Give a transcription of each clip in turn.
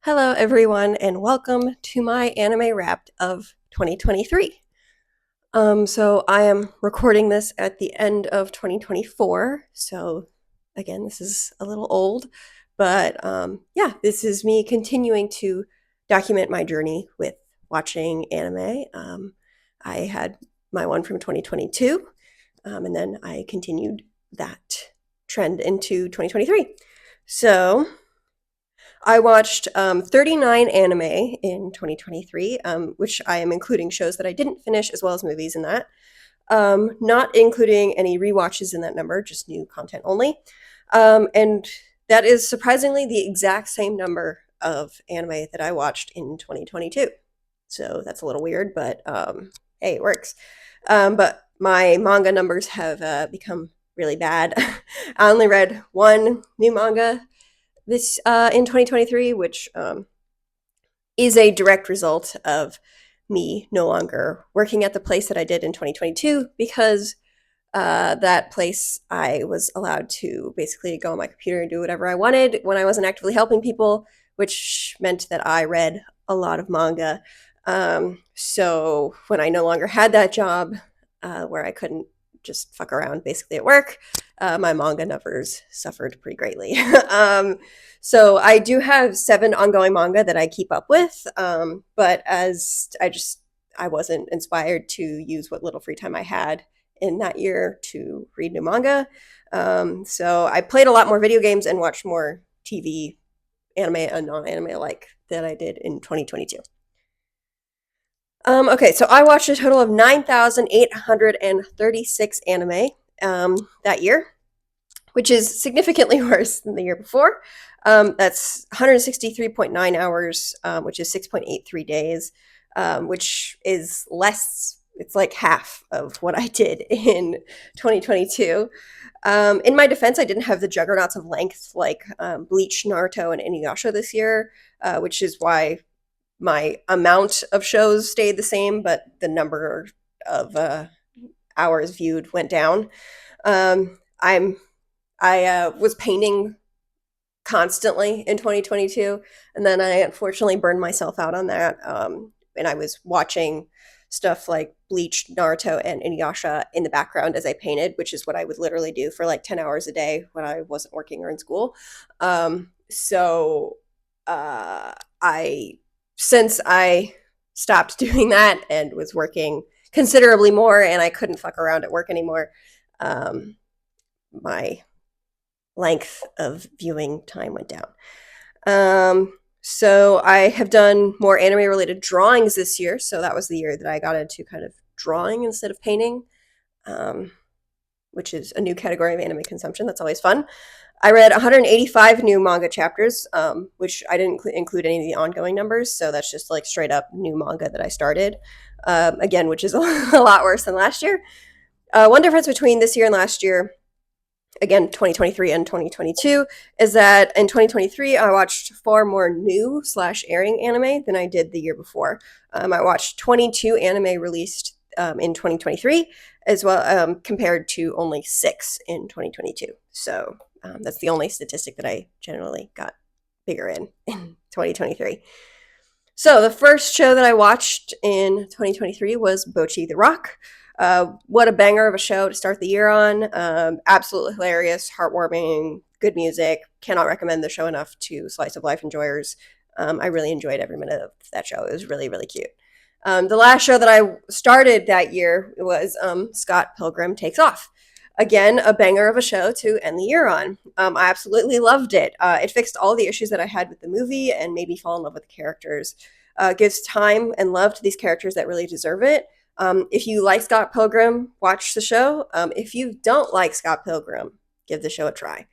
Hello, everyone, and welcome to my anime wrapped of 2023. So I am recording this at the end of 2024. So again, this is a little old, but yeah, this is me continuing to document my journey with watching anime. I had my one from 2022, and then I continued that trend into 2023. So I watched 39 anime in 2023, which I am including shows that I didn't finish as well as movies in that. Not including any rewatches in that number, just new content only. And that is surprisingly the exact same number of anime that I watched in 2022. So that's a little weird, but hey, it works. But my manga numbers have become really bad. I only read one new manga this in 2023, which is a direct result of me no longer working at the place that I did in 2022 because that place I was allowed to basically go on my computer and do whatever I wanted when I wasn't actively helping people, which meant that I read a lot of manga. So when I no longer had that job where I couldn't just fuck around basically at work, my manga numbers suffered pretty greatly. So I do have 7 ongoing manga that I keep up with, but as I wasn't inspired to use what little free time I had in that year to read new manga. So I played a lot more video games and watched more TV, anime and non-anime alike than I did in 2022. Okay, so I watched a total of 9,836 anime that year, which is significantly worse than the year before. That's 163.9 hours, which is 6.83 days, which is less, it's like half of what I did in 2022. In my defense, I didn't have the juggernauts of length like Bleach, Naruto, and Inuyasha this year, which is why my amount of shows stayed the same, but the number of hours viewed went down. I was painting constantly in 2022, and then I unfortunately burned myself out on that. And I was watching stuff like Bleach, Naruto, and Inuyasha in the background as I painted, which is what I would literally do for like 10 hours a day when I wasn't working or in school. So I since I stopped doing that and was working considerably more and I couldn't fuck around at work anymore, my length of viewing time went down. So I have done more anime related drawings this year. So that was the year that I got into kind of drawing instead of painting, which is a new category of anime consumption. That's always fun. I read 185 new manga chapters, which I didn't include any of the ongoing numbers. So that's just like straight up new manga that I started, again, which is a lot worse than last year. One difference between this year and last year, again, 2023 and 2022, is that in 2023, I watched far more new / airing anime than I did the year before. I watched 22 anime released in 2023, as well compared to only 6 in 2022. So that's the only statistic that I generally got bigger in 2023. So the first show that I watched in 2023 was Bocchi the Rock. What a banger of a show to start the year on. Absolutely hilarious, heartwarming, good music. Cannot recommend the show enough to slice of life enjoyers. I really enjoyed every minute of that show. It was really, really cute. The last show that I started that year was Scott Pilgrim Takes Off. Again, a banger of a show to end the year on. I absolutely loved it. It fixed all the issues that I had with the movie and made me fall in love with the characters. Gives time and love to these characters that really deserve it. If you like Scott Pilgrim, watch the show. If you don't like Scott Pilgrim, give the show a try.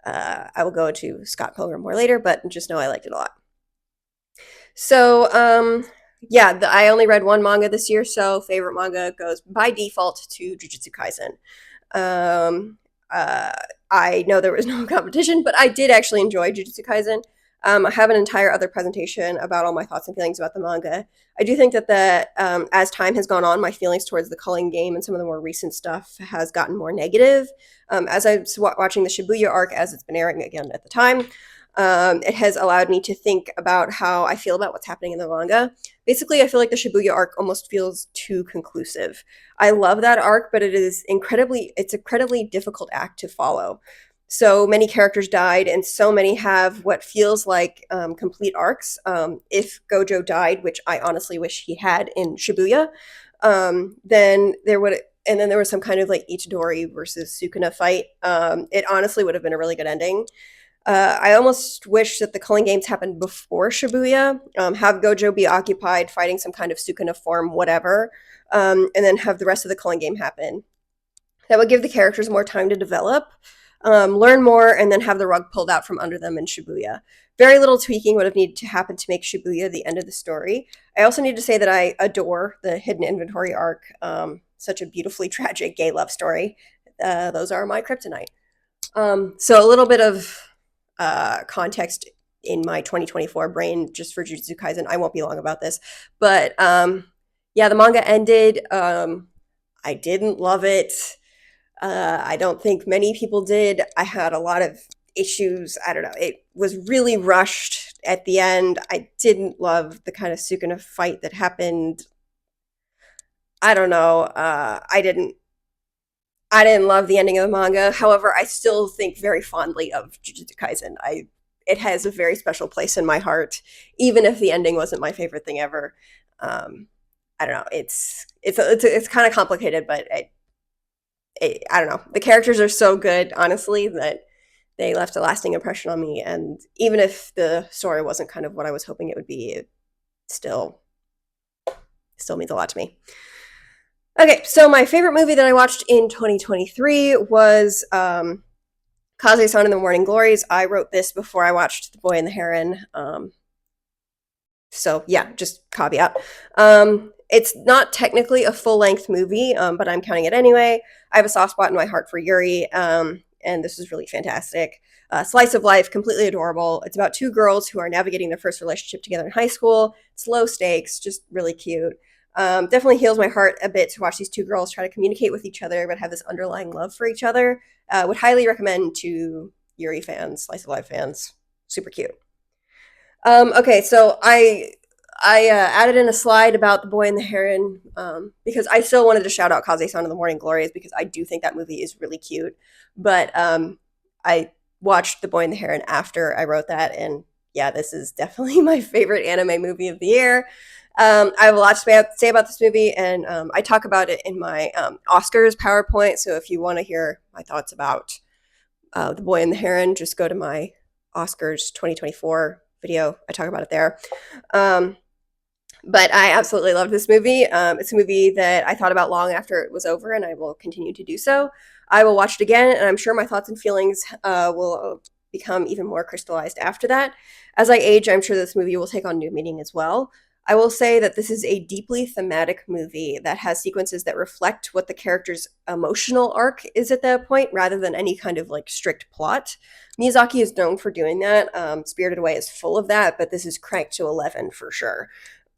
I will go to Scott Pilgrim more later, but just know I liked it a lot. So, yeah, I only read one manga this year, so favorite manga goes by default to Jujutsu Kaisen. I know there was no competition, but I did actually enjoy Jujutsu Kaisen. I have an entire other presentation about all my thoughts and feelings about the manga. I do think that as time has gone on, my feelings towards the Culling game and some of the more recent stuff has gotten more negative. As I was watching the Shibuya arc as it's been airing again at the time, It has allowed me to think about how I feel about what's happening in the manga. Basically, I feel like the Shibuya arc almost feels too conclusive. I love that arc, but it's incredibly difficult act to follow. So many characters died, and so many have what feels like complete arcs. If Gojo died, which I honestly wish he had in Shibuya, then there would and then there was some kind of like Itadori versus Sukuna fight. It honestly would have been a really good ending. I almost wish that the Culling Games happened before Shibuya. Have Gojo be occupied fighting some kind of Sukuna form, whatever, and then have the rest of the Culling Game happen. That would give the characters more time to develop, learn more, and then have the rug pulled out from under them in Shibuya. Very little tweaking would have needed to happen to make Shibuya the end of the story. I also need to say that I adore the Hidden Inventory arc. Such a beautifully tragic gay love story. Those are my kryptonite. So a little bit of context in my 2024 brain just for Jujutsu Kaisen. I won't be long about this, but yeah, the manga ended. I didn't love it. I don't think many people did. I had a lot of issues. I don't know. It was really rushed at the end. I didn't love the kind of Sukuna fight that happened. I don't know. I didn't love the ending of the manga. However, I still think very fondly of Jujutsu Kaisen. It has a very special place in my heart, even if the ending wasn't my favorite thing ever. I don't know. It's kind of complicated, but I don't know. The characters are so good, honestly, that they left a lasting impression on me. And even if the story wasn't kind of what I was hoping it would be, it still means a lot to me. Okay, so my favorite movie that I watched in 2023 was Kaze-san and the Morning Glories. I wrote this before I watched The Boy and the Heron. So yeah, just caveat. It's not technically a full-length movie, but I'm counting it anyway. I have a soft spot in my heart for Yuri, and this is really fantastic. Slice of life, completely adorable. It's about two girls who are navigating their first relationship together in high school. It's low stakes, just really cute. Definitely heals my heart a bit to watch these two girls try to communicate with each other, but have this underlying love for each other. Would highly recommend to Yuri fans, Slice of Life fans. Super cute. Okay, so I added in a slide about The Boy and the Heron because I still wanted to shout out Kaze-san and the Morning Glories because I do think that movie is really cute. But I watched The Boy and the Heron after I wrote that, and yeah, this is definitely my favorite anime movie of the year. I have a lot to say about this movie, and I talk about it in my Oscars PowerPoint. So if you want to hear my thoughts about The Boy and the Heron, just go to my Oscars 2024 video. I talk about it there. But I absolutely love this movie. It's a movie that I thought about long after it was over, and I will continue to do so. I will watch it again, and I'm sure my thoughts and feelings will become even more crystallized after that. As I age, I'm sure this movie will take on new meaning as well. I will say that this is a deeply thematic movie that has sequences that reflect what the character's emotional arc is at that point, rather than any kind of like strict plot. Miyazaki is known for doing that. Spirited Away is full of that, but this is cranked to 11 for sure.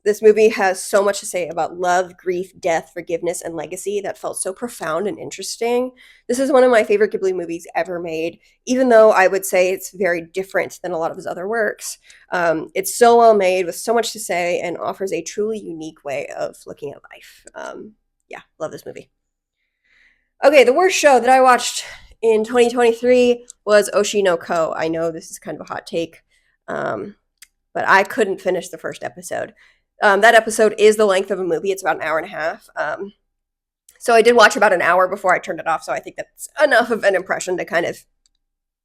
This movie has so much to say about love, grief, death, forgiveness, and legacy that felt so profound and interesting. This is one of my favorite Ghibli movies ever made, even though I would say it's very different than a lot of his other works. It's so well made with so much to say and offers a truly unique way of looking at life. Yeah, love this movie. Okay, the worst show that I watched in 2023 was Oshi no Ko. I know this is kind of a hot take, but I couldn't finish the first episode. That episode is the length of a movie. It's about an hour and a half. So I did watch about an hour before I turned it off. So I think that's enough of an impression to kind of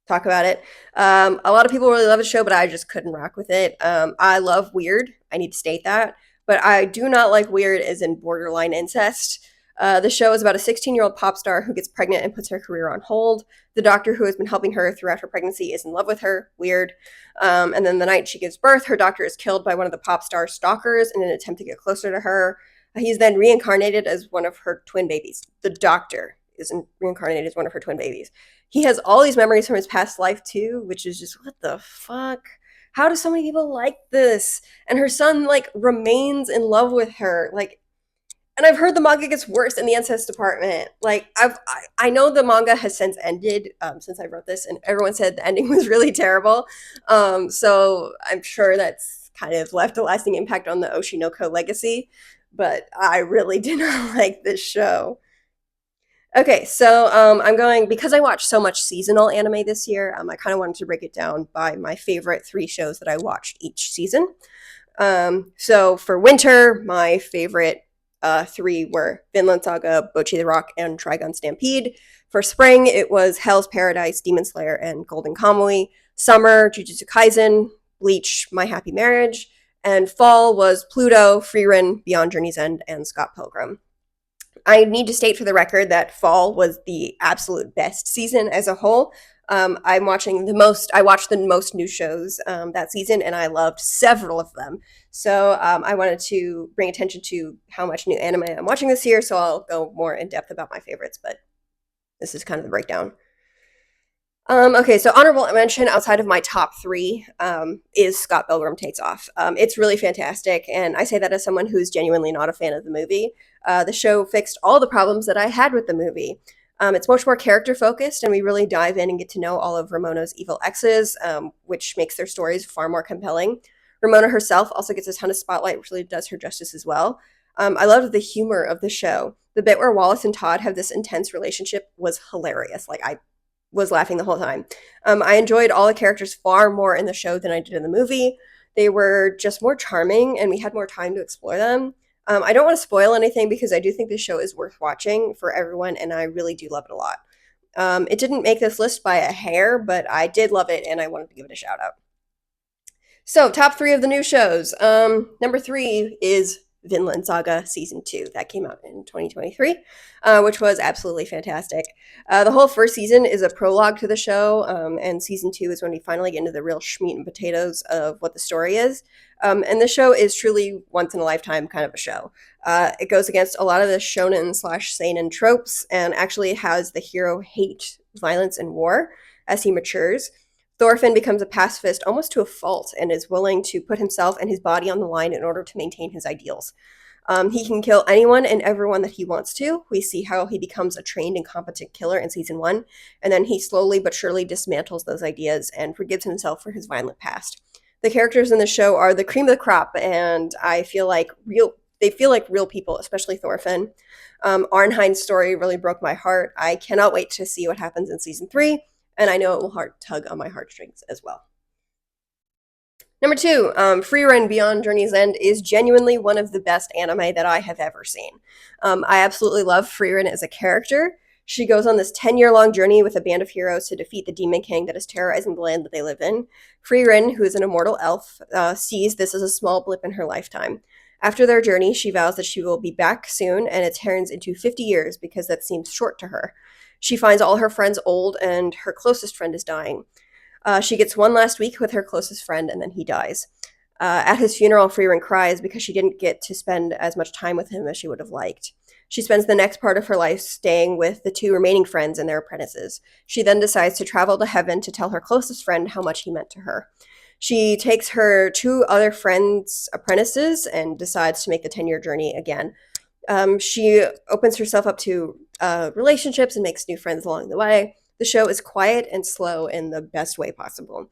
talk about it. A lot of people really love the show, but I just couldn't rock with it. I love weird. I need to state that. But I do not like weird as in borderline incest. The show is about a 16-year-old pop star who gets pregnant and puts her career on hold. The doctor who has been helping her throughout her pregnancy is in love with her. Weird. And then the night she gives birth, her doctor is killed by one of the pop star's stalkers in an attempt to get closer to her. He's then reincarnated as one of her twin babies. The doctor is reincarnated as one of her twin babies. He has all these memories from his past life too, which is just, what the fuck? How do so many people like this? And her son, like, remains in love with her. Like, And I've heard the manga gets worse in the Incest department. Like I know the manga has since ended since I wrote this, and everyone said the ending was really terrible. So I'm sure that's kind of left a lasting impact on the Oshinoko legacy. But I really did not like this show. Okay, so I'm going because I watched so much seasonal anime this year. I kind of wanted to break it down by my favorite three shows that I watched each season. So for winter, my favorite three were Vinland Saga, Bocchi the Rock, and Trigun Stampede. For spring, it was Hell's Paradise, Demon Slayer, and Golden Kamuy. Summer, Jujutsu Kaisen, Bleach, My Happy Marriage. And fall was Pluto, Frieren, Beyond Journey's End, and Scott Pilgrim. I need to state for the record that fall was the absolute best season as a whole. I'm watching the most. I watched the most new shows that season, and I loved several of them. So I wanted to bring attention to how much new anime I'm watching this year. So I'll go more in depth about my favorites, but this is kind of the breakdown. Okay, so honorable mention outside of my top three is Scott Pilgrim Takes Off. It's really fantastic, and I say that as someone who's genuinely not a fan of the movie. The show fixed all the problems that I had with the movie. It's much more character focused, and we really dive in and get to know all of Ramona's evil exes, which makes their stories far more compelling. Ramona herself also gets a ton of spotlight, which really does her justice as well. I loved the humor of the show. The bit where Wallace and Todd have this intense relationship was hilarious. Like, I was laughing the whole time. I enjoyed all the characters far more in the show than I did in the movie. They were just more charming, and we had more time to explore them. I don't want to spoil anything because I do think this show is worth watching for everyone, and I really do love it a lot. It didn't make this list by a hair, but I did love it, and I wanted to give it a shout out. So, top three of the new shows. Number three is Vinland Saga Season 2. That came out in 2023, which was absolutely fantastic. The whole first season is a prologue to the show, and Season 2 is when we finally get into the real meat and potatoes of what the story is. And the show is truly once in a lifetime kind of a show. It goes against a lot of the shonen slash seinen tropes and actually has the hero hate violence and war as he matures. Thorfinn becomes a pacifist almost to a fault and is willing to put himself and his body on the line in order to maintain his ideals. He can kill anyone and everyone that he wants to. We see how he becomes a trained and competent killer in season one, and then he slowly but surely dismantles those ideas and forgives himself for his violent past. The characters in the show are the cream of the crop, and I feel like they feel like real people, especially Thorfinn. Arnhein's story really broke my heart. I cannot wait to see what happens in season 3, and I know it will tug on my heartstrings as well. Number 2, Frieren Beyond Journey's End is genuinely one of the best anime that I have ever seen. I absolutely love Frieren as a character. She goes on this 10-year-long journey with a band of heroes to defeat the Demon King that is terrorizing the land that they live in. Frieren, who is an immortal elf, sees this as a small blip in her lifetime. After their journey, she vows that she will be back soon, and it turns into 50 years because that seems short to her. She finds all her friends old, and her closest friend is dying. She gets one last week with her closest friend, and then he dies. At his funeral, Frieren cries because she didn't get to spend as much time with him as she would have liked. She spends the next part of her life staying with the 2 remaining friends and their apprentices. She then decides to travel to heaven to tell her closest friend how much he meant to her. She takes her 2 other friends' apprentices and decides to make the 10-year journey again. She opens herself up to relationships and makes new friends along the way. The show is quiet and slow in the best way possible.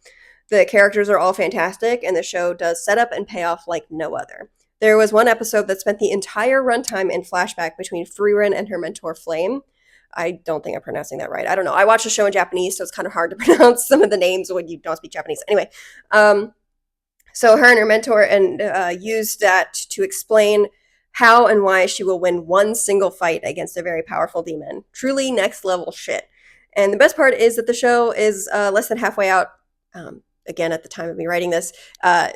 The characters are all fantastic, and the show does setup and payoff like no other. There was one episode that spent the entire runtime in flashback between Frieren and her mentor Flame. I don't think I'm pronouncing that right. I don't know. I watch the show in Japanese, so it's kind of hard to pronounce some of the names when you don't speak Japanese. Anyway, so her and her mentor used that to explain how and why she will win one single fight against a very powerful demon. Truly next level shit. And the best part is that the show is less than halfway out. Again, at the time of me writing this,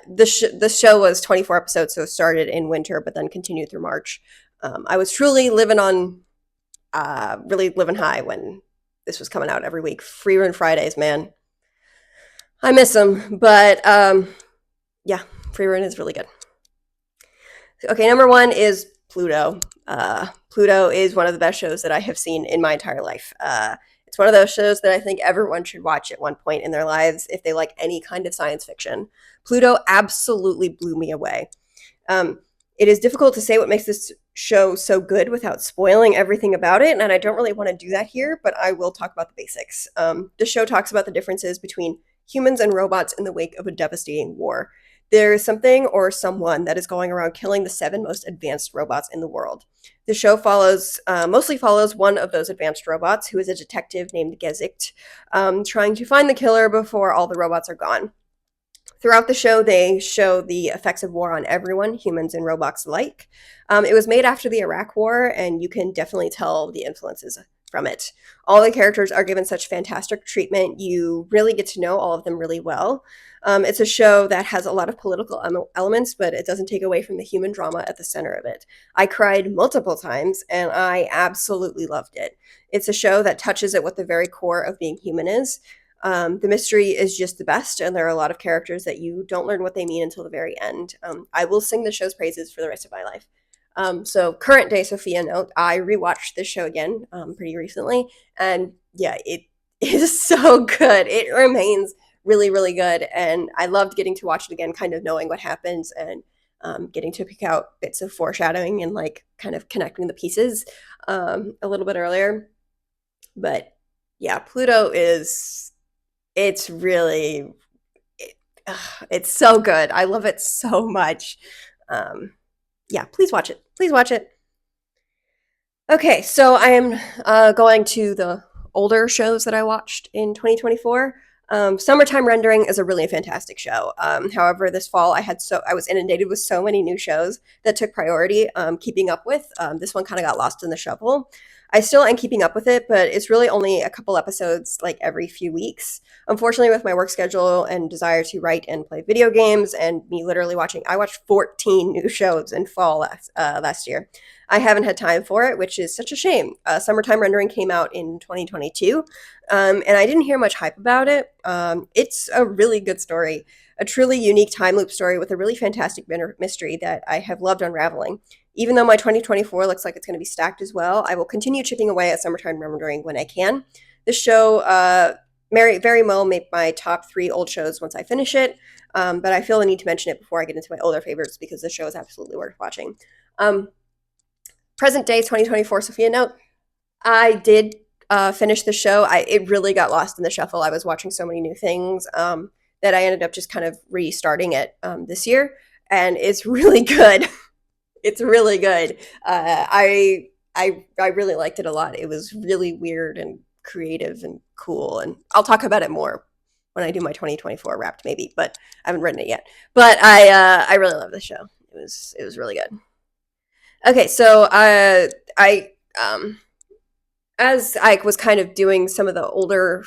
this show was 24 episodes, so it started in winter, but then continued through March. I was truly living high when this was coming out every week. Frieren Fridays, man. I miss them, but yeah, Frieren is really good. Okay, number 1 is Pluto. Pluto is one of the best shows that I have seen in my entire life. It's one of those shows that I think everyone should watch at one point in their lives if they like any kind of science fiction. Pluto absolutely blew me away. It is difficult to say what makes this show so good without spoiling everything about it, and I don't really want to do that here, but I will talk about the basics. The show talks about the differences between humans and robots in the wake of a devastating war. There is something or someone that is going around killing the 7 most advanced robots in the world. The show mostly follows one of those advanced robots, who is a detective named Gezicht, trying to find the killer before all the robots are gone. Throughout the show, they show the effects of war on everyone, humans and robots alike. It was made after the Iraq War, and you can definitely tell the influences from it. All the characters are given such fantastic treatment. You really get to know all of them really well. It's a show that has a lot of political elements, but it doesn't take away from the human drama at the center of it. I cried multiple times, and I absolutely loved it. It's a show that touches at what the very core of being human is. The mystery is just the best, and there are a lot of characters that you don't learn what they mean until the very end. I will sing the show's praises for the rest of my life. So current day Sophia Note, I rewatched this show again pretty recently, and yeah, it is so good. It remains really, really good, and I loved getting to watch it again, kind of knowing what happens and getting to pick out bits of foreshadowing and like kind of connecting the pieces a little bit earlier. But yeah, Pluto is it's really it's so good. I love it so much. Um, yeah, please watch it. Please watch it. Okay, so I am going to the older shows that I watched in 2024. Summertime Rendering is a really fantastic show. However, this fall I was inundated with so many new shows that took priority keeping up with. This one kind of got lost in the shuffle. I still am keeping up with it, but it's really only a couple episodes like every few weeks. Unfortunately, with my work schedule and desire to write and play video games, and me literally I watched 14 new shows in fall last year. I haven't had time for it, which is such a shame. Summertime Rendering came out in 2022, and I didn't hear much hype about it. It's a really good story, a truly unique time loop story with a really fantastic mystery that I have loved unraveling. Even though my 2024 looks like it's going to be stacked as well, I will continue chipping away at Summertime Rendering when I can. This show very well make my top 3 old shows once I finish it, but I feel the need to mention it before I get into my older favorites because the show is absolutely worth watching. Present day 2024 Sophia Note. I did finish the show. It really got lost in the shuffle. I was watching so many new things that I ended up just kind of restarting it this year, and it's really good. It's really good. I really liked it a lot. It was really weird and creative and cool, and I'll talk about it more when I do my 2024 Wrapped, maybe. But I haven't written it yet. But I really love this show. It was really good. Okay, so I as I was kind of doing some of the older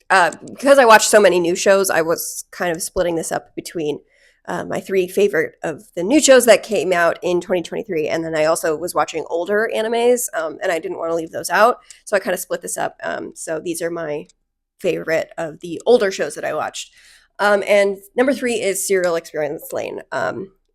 because I watched so many new shows, I was kind of splitting this up between my 3 favorite of the new shows that came out in 2023, and then I also was watching older animes, and I didn't want to leave those out, so I kind of split this up. So these are my favorite of the older shows that I watched. And number 3 is Serial Experiment Lain.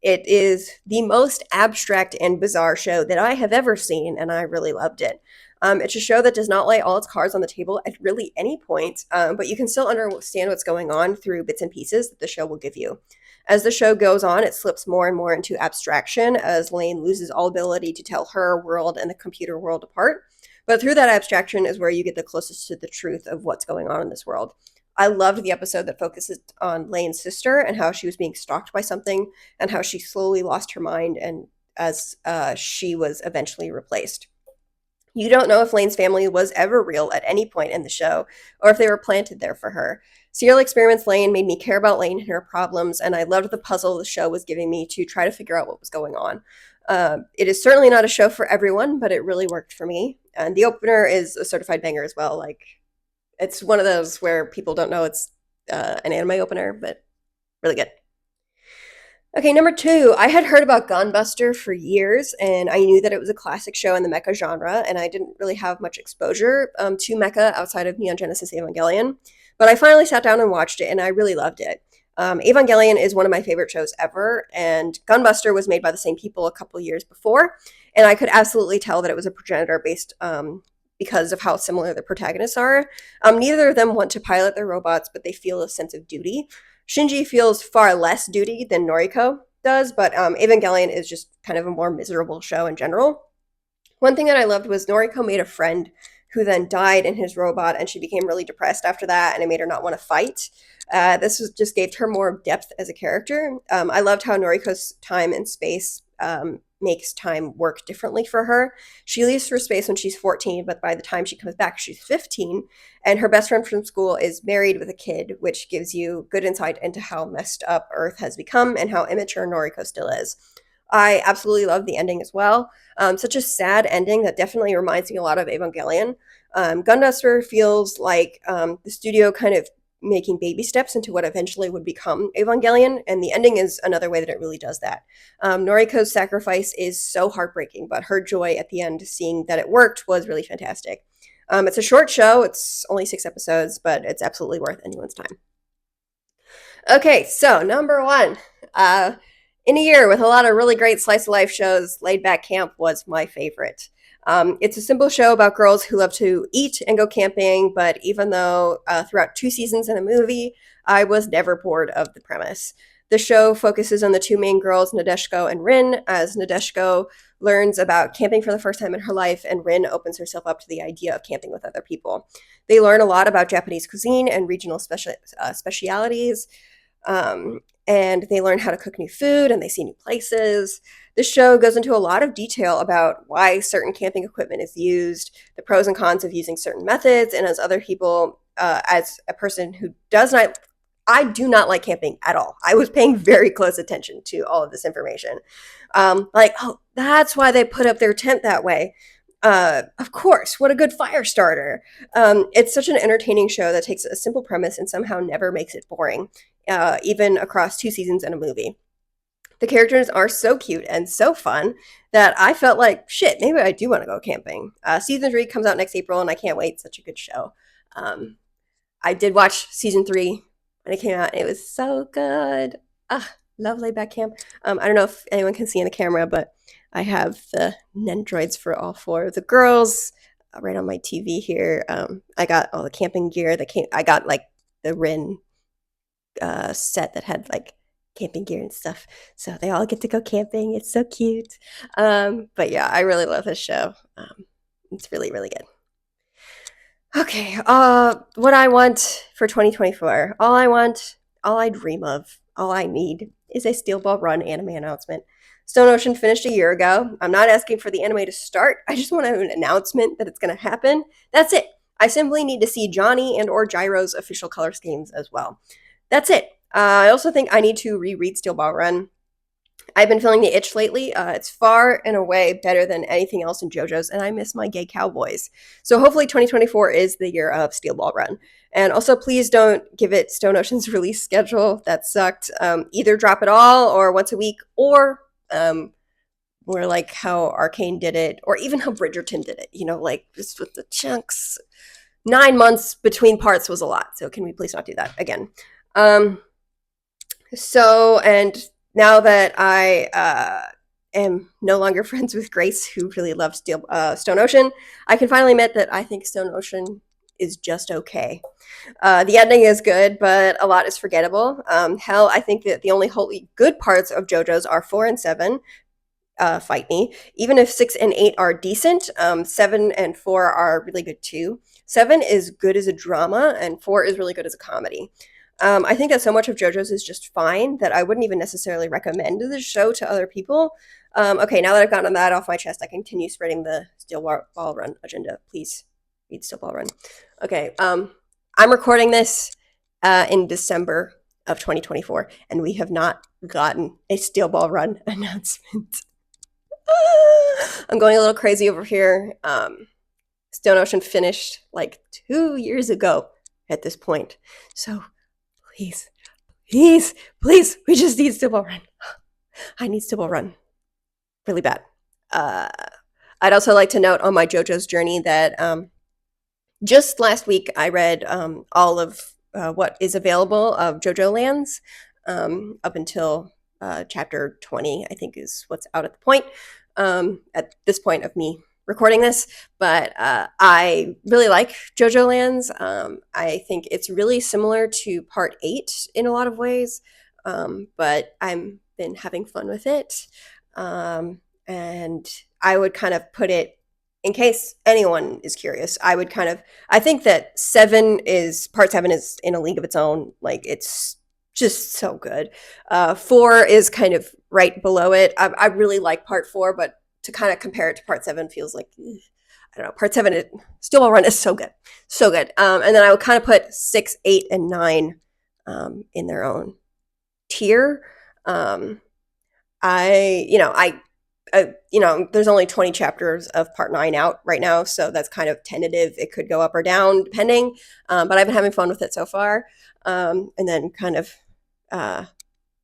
It is the most abstract and bizarre show that I have ever seen, and I really loved it. It's a show that does not lay all its cards on the table at really any point, but you can still understand what's going on through bits and pieces that the show will give you. As the show goes on, it slips more and more into abstraction as Lain loses all ability to tell her world and the computer world apart. But through that abstraction is where you get the closest to the truth of what's going on in this world. I loved the episode that focuses on Lain's sister and how she was being stalked by something and how she slowly lost her mind and as she was eventually replaced. You don't know if Lain's family was ever real at any point in the show or if they were planted there for her. Serial Experiments Lain made me care about Lain and her problems, and I loved the puzzle the show was giving me to try to figure out what was going on. It is certainly not a show for everyone, but it really worked for me. And the opener is a certified banger as well. Like, it's one of those where people don't know it's an anime opener, but really good. Okay, number 2, I had heard about Gunbuster for years, and I knew that it was a classic show in the mecha genre, and I didn't really have much exposure to mecha outside of Neon Genesis Evangelion. But I finally sat down and watched it, and I really loved it. Evangelion is one of my favorite shows ever, and Gunbuster was made by the same people a couple years before, and I could absolutely tell that it was a progenitor based because of how similar the protagonists are. Neither of them want to pilot their robots, but they feel a sense of duty. Shinji feels far less duty than Noriko, does, but Evangelion is just kind of a more miserable show in general. One thing that I loved was Noriko made a friend who then died in his robot, and she became really depressed after that, and it made her not want to fight. Just gave her more depth as a character. I loved how Noriko's time and space makes time work differently for her. She leaves for space when she's 14, but by the time she comes back, she's 15. And her best friend from school is married with a kid, which gives you good insight into how messed up Earth has become and how immature Noriko still is. I absolutely love the ending as well. Such a sad ending that definitely reminds me a lot of Evangelion. Gunduster feels like the studio kind of making baby steps into what eventually would become Evangelion, and the ending is another way that it really does that. Noriko's sacrifice is so heartbreaking, but her joy at the end, seeing that it worked, was really fantastic. It's a short show, it's only 6 episodes, but it's absolutely worth anyone's time. Okay, so number one. In a year with a lot of really great slice of life shows, Laid Back Camp was my favorite. It's a simple show about girls who love to eat and go camping, but even though throughout 2 seasons and a movie, I was never bored of the premise. The show focuses on the 2 main girls, Nadeshiko and Rin, as Nadeshiko learns about camping for the first time in her life, and Rin opens herself up to the idea of camping with other people. They learn a lot about Japanese cuisine and regional specialities. And they learn how to cook new food, and they see new places. The show goes into a lot of detail about why certain camping equipment is used, the pros and cons of using certain methods, and as other people, as a person who does not, I do not like camping at all. I was paying very close attention to all of this information. Oh, that's why they put up their tent that way. Of course, what a good fire starter. It's such an entertaining show that takes a simple premise and somehow never makes it boring, even across 2 seasons and a movie. The characters are so cute and so fun that I felt like, shit, maybe I do want to go camping. Season 3 comes out next April, and I can't wait. Such a good show. I did watch season 3 when it came out, and it was so good. Love Laid Back Camp. I don't know if anyone can see in the camera, but I have the Nendroids for all 4 of the girls right on my TV here. I got all the camping gear that came. I got like the Rin set that had like camping gear and stuff, so they all get to go camping. It's so cute. But yeah, I really love this show. It's really, really good. Okay, what I want for 2024, all I dream of, all I need is a Steel Ball Run anime announcement. Stone Ocean finished a year ago. I'm not asking for the anime to start. I just want an announcement that it's going to happen. That's it. I simply need to see Johnny and or Gyro's official color schemes as well. That's it. I also think I need to reread Steel Ball Run. I've been feeling the itch lately. It's far and away better than anything else in JoJo's, and I miss my gay cowboys. So hopefully 2024 is the year of Steel Ball Run. And also, please don't give it Stone Ocean's release schedule. That sucked. Either drop it all or once a week, or more like how Arcane did it, or even how Bridgerton did it. Like just with the chunks. 9 months between parts was a lot. So can we please not do that again? And now that I am no longer friends with Grace, who really loved Stone Ocean, I can finally admit that I think Stone Ocean is just okay. The ending is good, but a lot is forgettable. Hell, I think that the only wholly good parts of JoJo's are 4 and 7. Fight me. Even if 6 and 8 are decent, 7 and 4 are really good too. 7 is good as a drama, and 4 is really good as a comedy. I think that so much of JoJo's is just fine that I wouldn't even necessarily recommend the show to other people. Okay, now that I've gotten that off my chest, I continue spreading the Steel Ball Run agenda. Please read Steel Ball Run. Okay, I'm recording this in December of 2024, and we have not gotten a Steel Ball Run announcement. I'm going a little crazy over here. Stone Ocean finished like 2 years ago at this point. So please, we just need Steel Ball Run. I need Steel Ball Run really bad. I'd also like to note on my JoJo's journey that just last week I read all of what is available of JoJo Lands up until chapter 20, I think is what's out at the point, at this point of me recording this. But I really like JoJo Lands. I think it's really similar to part 8 in a lot of ways. but I've been having fun with it. And I would kind of put it, in case anyone is curious, I think that part seven is in a league of its own. Like, it's just so good. Four is kind of right below it. I really like part four, but to kind of compare it to part seven feels like, I don't know. Part seven, Steel Ball Run is so good, so good. And then I would kind of put 6, 8, and 9 in their own tier. Um, there's only 20 chapters of part 9 out right now, so that's kind of tentative. It could go up or down depending, but I've been having fun with it so far. And then kind of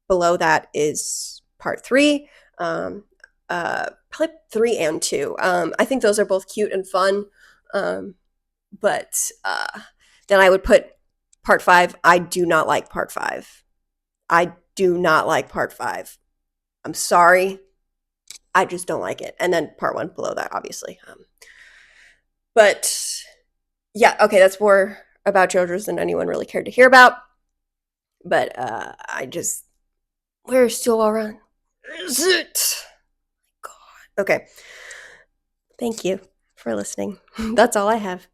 below that is part 3. Probably 3 and 2. I think those are both cute and fun. But then I would put part 5. I do not like part 5. I do not like part 5. I'm sorry. I just don't like it. And then part 1 below that, obviously. But yeah, okay, that's more about JoJo's than anyone really cared to hear about. But where's Steel Ball Run? Where is it? God. Okay. Thank you for listening. That's all I have.